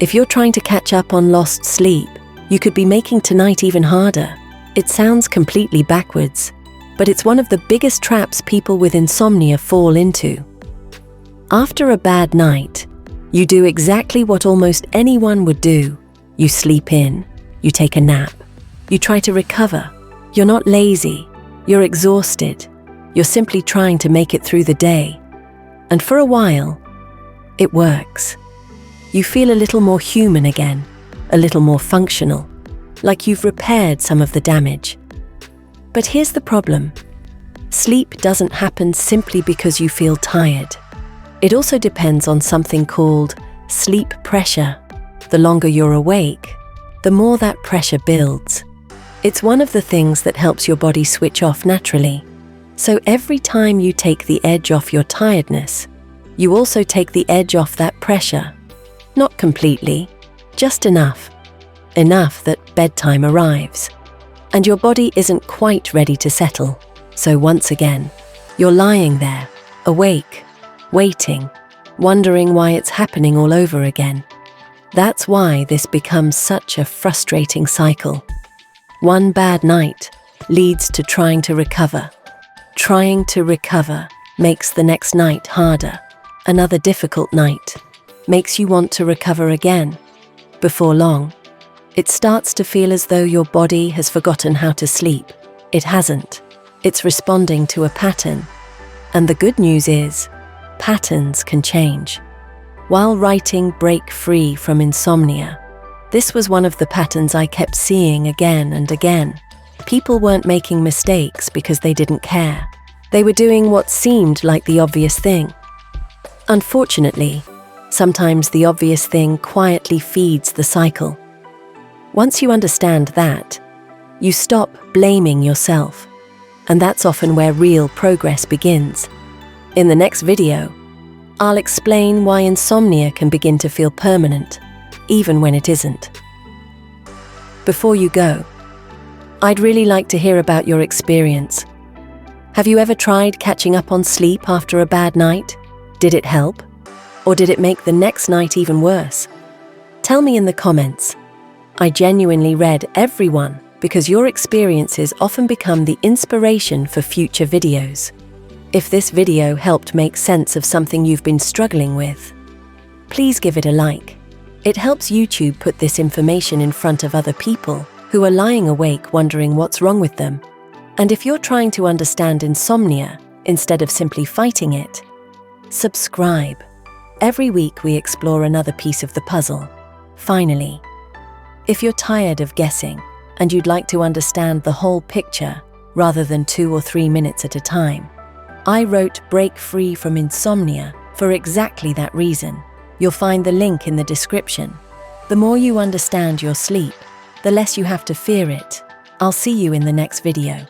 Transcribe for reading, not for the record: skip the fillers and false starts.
If you're trying to catch up on lost sleep, you could be making tonight even harder. It sounds completely backwards, but it's one of the biggest traps people with insomnia fall into. After a bad night, you do exactly what almost anyone would do. You sleep in, you take a nap, you try to recover. You're not lazy, you're exhausted. You're simply trying to make it through the day. And for a while, it works. You feel a little more human again, a little more functional, like you've repaired some of the damage. But here's the problem. Sleep doesn't happen simply because you feel tired. It also depends on something called sleep pressure. The longer you're awake, the more that pressure builds. It's one of the things that helps your body switch off naturally. So every time you take the edge off your tiredness, you also take the edge off that pressure. Not completely, just enough. Enough that bedtime arrives. And your body isn't quite ready to settle. So once again, you're lying there, awake, waiting, wondering why it's happening all over again. That's why this becomes such a frustrating cycle. One bad night leads to trying to recover. Trying to recover makes the next night harder. Another difficult night makes you want to recover again. Before long, it starts to feel as though your body has forgotten how to sleep. It hasn't. It's responding to a pattern. And the good news is, patterns can change. While writing Break Free From Insomnia, this was one of the patterns I kept seeing again and again. People weren't making mistakes because they didn't care. They were doing what seemed like the obvious thing. Unfortunately, sometimes the obvious thing quietly feeds the cycle. Once you understand that, you stop blaming yourself. And that's often where real progress begins. In the next video, I'll explain why insomnia can begin to feel permanent, even when it isn't. Before you go, I'd really like to hear about your experience. Have you ever tried catching up on sleep after a bad night? Did it help? Or did it make the next night even worse? Tell me in the comments. I genuinely read every one because your experiences often become the inspiration for future videos. If this video helped make sense of something you've been struggling with, please give it a like. It helps YouTube put this information in front of other people who are lying awake wondering what's wrong with them. And if you're trying to understand insomnia instead of simply fighting it, subscribe. Every week we explore another piece of the puzzle. Finally, if you're tired of guessing and you'd like to understand the whole picture rather than 2 or 3 minutes at a time, I wrote Break Free From Insomnia for exactly that reason. You'll find the link in the description. The more you understand your sleep, the less you have to fear it. I'll see you in the next video.